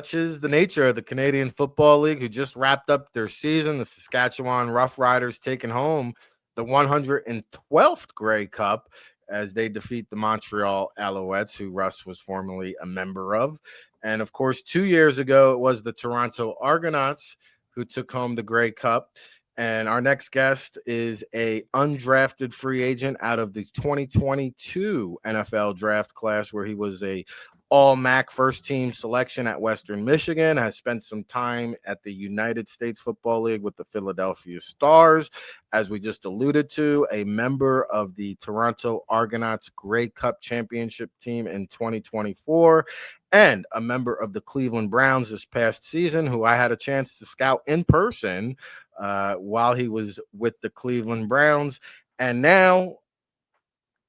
such is the nature of the Canadian Football League, who just wrapped up their season. The Saskatchewan Roughriders taking home the 112th Grey Cup as they defeat the Montreal Alouettes, who Russ was formerly a member of. And of course, 2 years ago, it was the Toronto Argonauts who took home the Grey Cup. And our next guest is a undrafted free agent out of the 2022 NFL draft class, where he was a all MAC first team selection at Western Michigan, has spent some time at the United States Football League with the Philadelphia Stars, as we just alluded to, a member of the Toronto Argonauts Grey Cup championship team in 2024, and a member of the Cleveland Browns this past season, who I had a chance to scout in person while he was with the Cleveland Browns. And now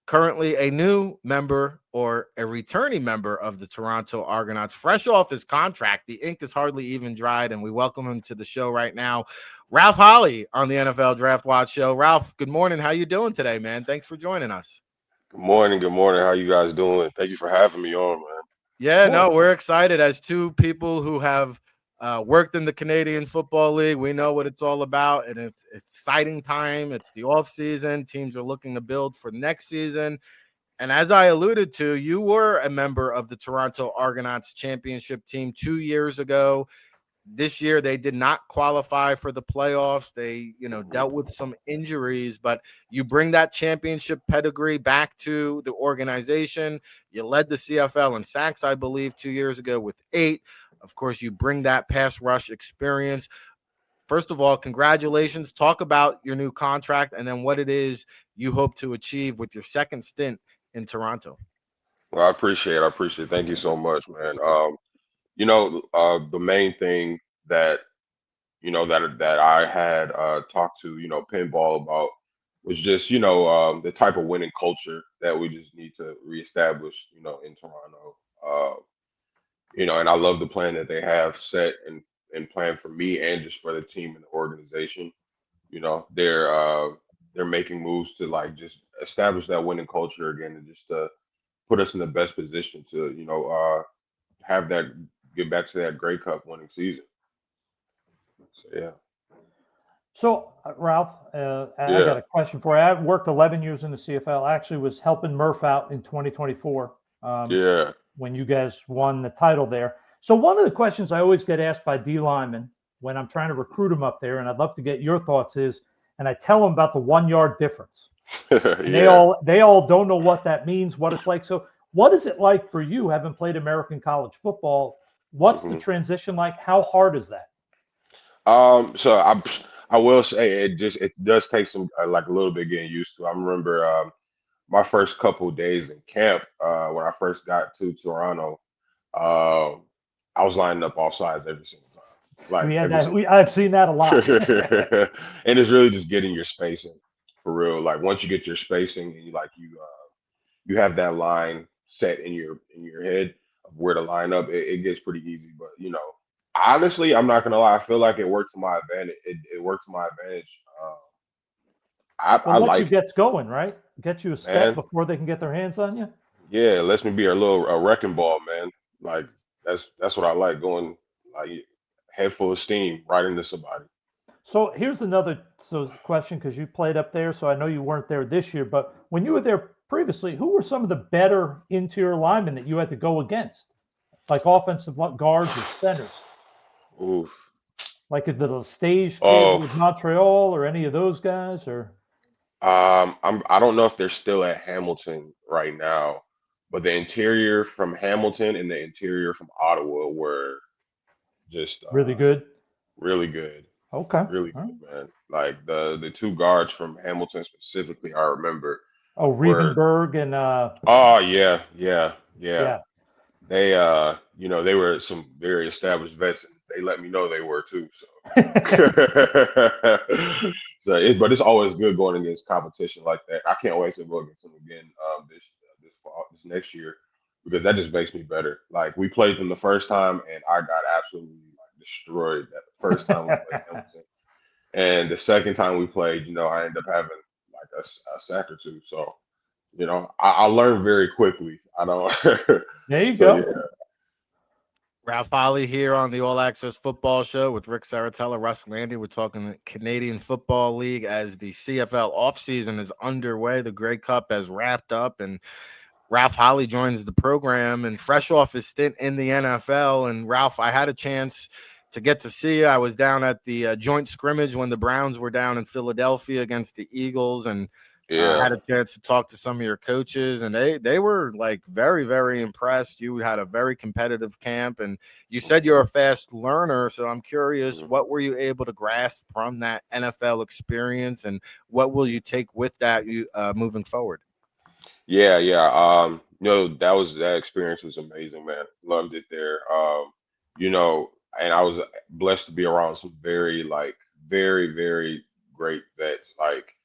currently a new member or a returning member of the Toronto Argonauts, fresh off his contract. The ink is hardly even dried, and we welcome him to the show right now, Ralph Holley on the NFL Draft Watch Show. Ralph, good morning. How you doing today, man? Thanks for joining us. Good morning. Good morning. How you guys doing? Thank you for having me on, man. Yeah, no, we're excited as two people who have worked in the Canadian Football League. We know what it's all about, and it's exciting time. It's the off season. Teams are looking to build for next season. And as I alluded to, you were a member of the Toronto Argonauts championship team 2 years ago. This year, they did not qualify for the playoffs. They, dealt with some injuries, but you bring that championship pedigree back to the organization. You led the CFL in sacks, I believe, 2 years ago with 8. Of course, you bring that pass rush experience. First of all, congratulations. Talk about your new contract and then what it is you hope to achieve with your second stint in Toronto. Well, I appreciate it. I appreciate it. Thank you so much, man. The main thing that that I had talked to Pinball about was just the type of winning culture that we just need to reestablish in Toronto. And I love the plan that they have set and plan for me and just for the team and the organization. They're making moves to like just establish that winning culture again and just to put us in the best position to have that get back to that Grey Cup winning season. So yeah. So, Ralph, I got a question for you. I worked 11 years in the CFL. I actually was helping Murph out in 2024 Yeah. when you guys won the title there. So one of the questions I always get asked by D linemen when I'm trying to recruit them up there, and I'd love to get your thoughts is, and I tell them about the 1 yard difference. And they all don't know what that means, what it's like. So what is it like for you, having played American college football? What's the transition like? How hard is that? So I will say it does take some like a little bit getting used to. I remember my first couple of days in camp when I first got to Toronto. Uh, I was lining up off sides every single time. Like every single I've seen that a lot. and it's really just getting your spacing for real. Like once you get your spacing and you have that line set in your head of where to line up, it gets pretty easy. But honestly, I'm not gonna lie. I feel like it worked to my advantage. It worked to my advantage. Well, I lets you like get going, right? Get you a step man. before they can get their hands on you. Yeah, it lets me be a wrecking ball, man. Like that's what I like going like head full of steam right into somebody. So here's another question because you played up there, so I know you weren't there this year, but when you were there previously, who were some of the better interior linemen that you had to go against, like offensive guards or centers? Oof. Like the stage kid Oh, with Montreal or any of those guys, or I don't know if they're still at Hamilton right now, but the interior from Hamilton and the interior from Ottawa were just really good? really good. Okay. Really All right. good, man. Like the two guards from Hamilton specifically, I remember Oh, were Rievenberg and oh yeah. yeah. They were some very established vets and they let me know they were too. So but it's always good going against competition like that. I can't wait to go against them again this fall, this next year because that just makes me better. Like we played them the first time and I got absolutely like destroyed that the first time we played Hamilton. And the second time we played, I ended up having like a sack or two. So, I learned very quickly. I don't. There you So go. yeah, Ralph Holley here on the All Access Football Show with Rick Serritella, Russ, Lande. We're talking the Canadian Football League as the CFL offseason is underway. The Grey Cup has wrapped up, and Ralph Holley joins the program and fresh off his stint in the NFL. And Ralph, I had a chance to get to see you. I was down at the joint scrimmage when the Browns were down in Philadelphia against the Eagles, and Yeah. had a chance to talk to some of your coaches, and they were like very, very impressed. You had a very competitive camp, and you said you're a fast learner. So I'm curious, Mhm. what were you able to grasp from that NFL experience, and what will you take with that you moving forward? Yeah, yeah. That experience was amazing, man. Loved it there. You know, and I was blessed to be around some very, very great vets. Like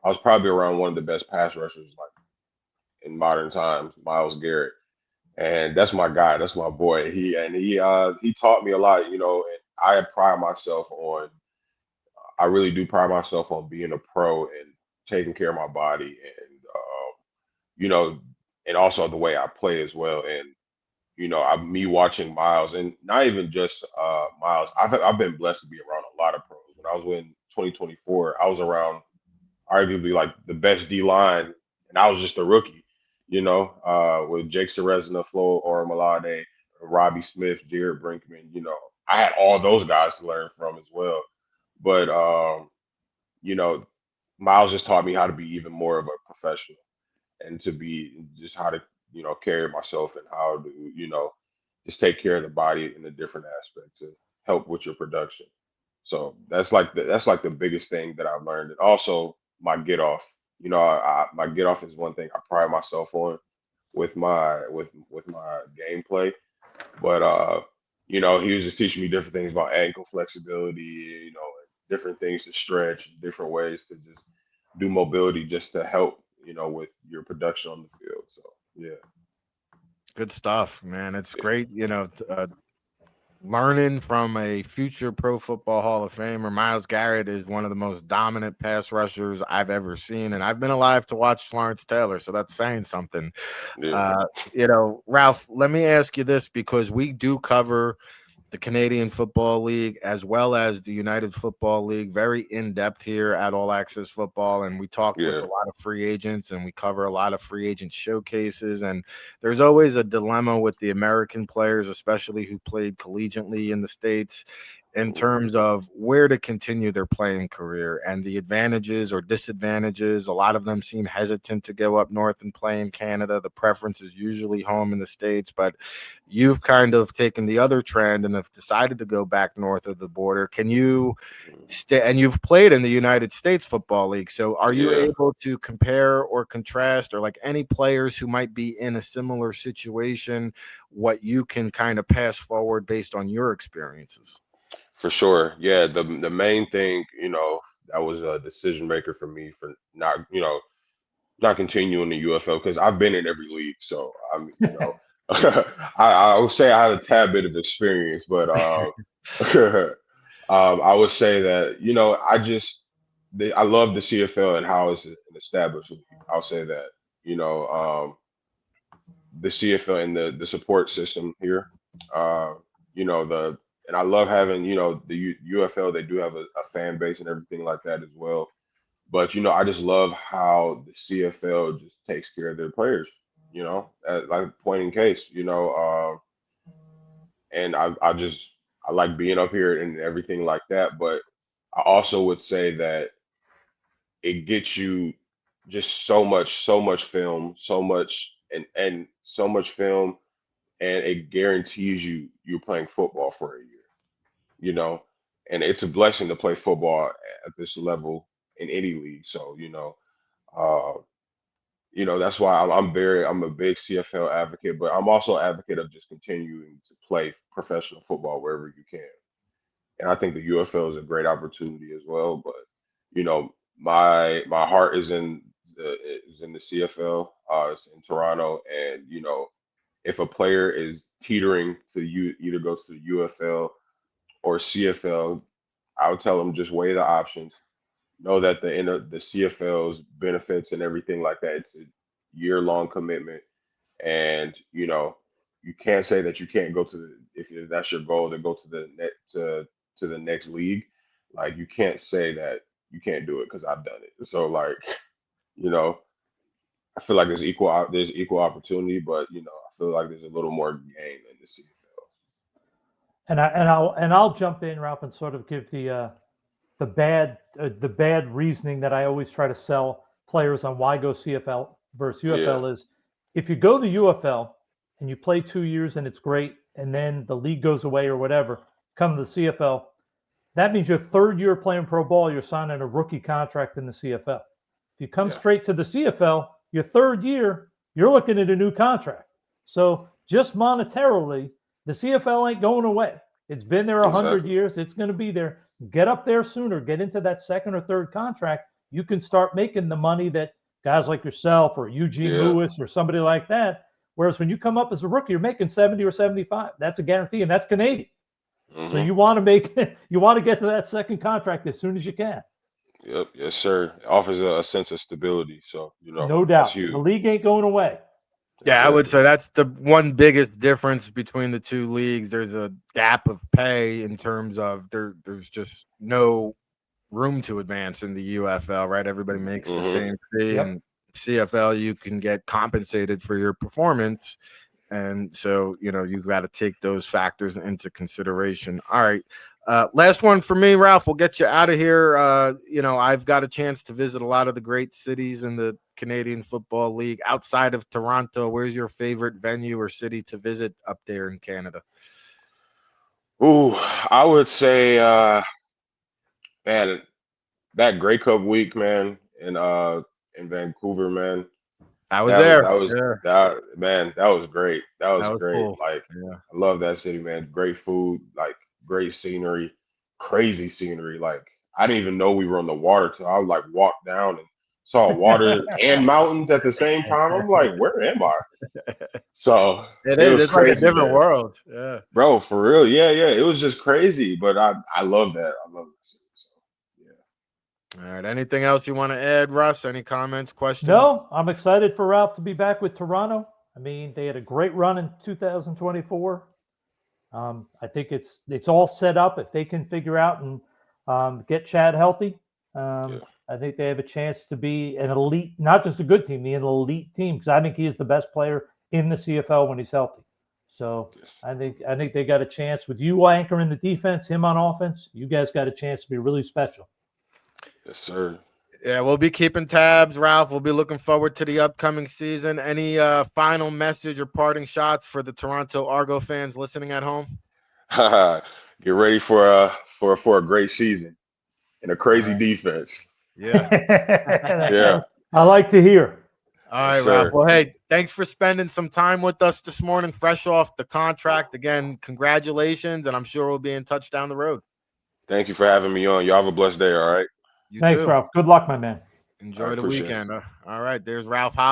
I was probably around one of the best pass rushers like in modern times, Miles Garrett. And that's my guy, that's my boy. He taught me a lot, and I really do pride myself on being a pro and taking care of my body you know, and also the way I play as well. And me watching Miles, and not even just Miles. I've been blessed to be around a lot of pros. When I was in 2024, I was around arguably like the best D line, and I was just a rookie. With Jake Serezna, Flo Oramalade, Robbie Smith, Jared Brinkman. I had all those guys to learn from as well. But you know, Miles just taught me how to be even more of a professional and to be just how to carry myself and how to just take care of the body in a different aspect to help with your production. So that's like the biggest thing that I've learned. And also my get off. My get off is one thing I pride myself on with my gameplay. But he was just teaching me different things about ankle flexibility, and different things to stretch, different ways to just do mobility just to help, with your production on the field. So yeah. Good stuff, man. It's great, learning from a future Pro Football Hall of Famer. Miles Garrett is one of the most dominant pass rushers I've ever seen, and I've been alive to watch Florence Taylor, so that's saying something. Yeah. Uh, Ralph, let me ask you this because we do cover the Canadian Football League as well as the United Football League very in depth here at All Access Football. And we talk with Yeah. a lot of free agents and we cover a lot of free agent showcases. And there's always a dilemma with the American players, especially who played collegiately in the States, in Mhm. terms of where to continue their playing career and the advantages or disadvantages. A lot of them seem hesitant to go up north and play in Canada. The preference is usually home in the States, but you've kind of taken the other trend and have decided to go back north of the border. Can you stay? And you've played in the United States Football League. So are you Yeah. able to compare or contrast, or like any players who might be in a similar situation, what you can kind of pass forward based on your experiences? For sure. Yeah. The main thing, that was a decision maker for me for not continuing the UFL because I've been in every league. So I'm, I would say I have a tad bit of experience, but I would say that I love the CFL and how it's an established league. I'll say that you know the CFL and the support system here. Uh, the and I love having the UFL. They do have a fan base and everything like that as well. But I just love how the CFL just takes care of their players. Like point in case. And I like being up here and everything like that. But I also would say that it gets you just so much film, so much film, and it guarantees you're playing football for a year. You know, and it's a blessing to play football at this level in any league. So uh, that's why I'm a big CFL advocate, but I'm also an advocate of just continuing to play professional football wherever you can. And I think the UFL is a great opportunity as well. But my heart is in the CFL. It's in Toronto, and if a player is teetering to either go to the UFL or CFL, I would tell them just weigh the options. Know that the CFL's benefits and everything like that. It's a year long commitment, and you can't say that you can't go to the if that's your goal to go to the to the next league. Like you can't say that you can't do it because I've done it. So like you know, I feel like there's equal opportunity, but I feel like there's a little more game in the CFL. I'll jump in, Ralph, and sort of give the bad reasoning that I always try to sell players on why go CFL versus UFL Yeah, is if you go to UFL and you play 2 years and it's great, and then the league goes away or whatever, come to the CFL, that means your third year playing pro ball, you're signing a rookie contract in the CFL. If you come yeah, straight to the CFL, your third year, you're looking at a new contract. So just monetarily, the CFL ain't going away. It's been there 100 exactly. years. It's going to be there. Get up there sooner. Get into that second or third contract. You can start making the money that guys like yourself or Eugene Yeah. Lewis or somebody like that. Whereas when you come up as a rookie, you're making 70 or 75. That's a guarantee, and that's Canadian. So Hmm. you want to make you want to get to that second contract as soon as you can. Yep. Yes, sir. It offers a sense of stability. So No that's doubt. The huge. league ain't going away. That's Yeah, I very would say true. that's the one biggest difference between the two leagues. There's a gap of pay in terms of there's just no room to advance in the UFL, right? Everybody makes the Hmm. same fee, Yep. and CFL you can get compensated for your performance, and so you've got to take those factors into consideration. All right, last one for me, Ralph. We'll get you out of here. I've got a chance to visit a lot of the great cities in the Canadian Football League outside of Toronto. Where's your favorite venue or city to visit up there in Canada? Ooh, I would say, man, that Grey Cup week, man, in Vancouver, man. I was That was there. that was Yeah, that man, that was great. That that was was great. cool. Like Yeah. I love that city, man. Great food, like great scenery, crazy scenery. Like I didn't even know we were on the water till I like walked down and saw water and mountains at the same time. I'm like, where am I? So It it is. was It's like a crazy different there. world. Yeah. Bro, for real. Yeah, yeah. It was just crazy. But I love that. I love that city. So yeah. All right. Anything else you want to add, Russ? Any comments, questions? No, I'm excited for Ralph to be back with Toronto. I mean, they had a great run in 2024. I think it's all set up. If they can figure out and get Chad healthy, Yeah. I think they have a chance to be an elite, not just a good team, an elite team. Because I think he is the best player in the CFL when he's healthy. So Yes. I think they got a chance with you anchoring the defense, him on offense. You guys got a chance to be really special. Yes, sir. Yeah, we'll be keeping tabs, Ralph. We'll be looking forward to the upcoming season. Any final message or parting shots for the Toronto Argo fans listening at home? Get ready for a great season and a All crazy right. defense. Yeah. Yeah. I like to hear. All Yes, right, Ralph. sir. Well, hey, thanks for spending some time with us this morning, fresh off the contract. Again, congratulations, and I'm sure we'll be in touch down the road. Thank you for having me on. Y'all have a blessed day. All right. You Thanks, too. Ralph. Good luck, my man. I Enjoy the appreciate it. weekend. All right, there's Ralph Holley.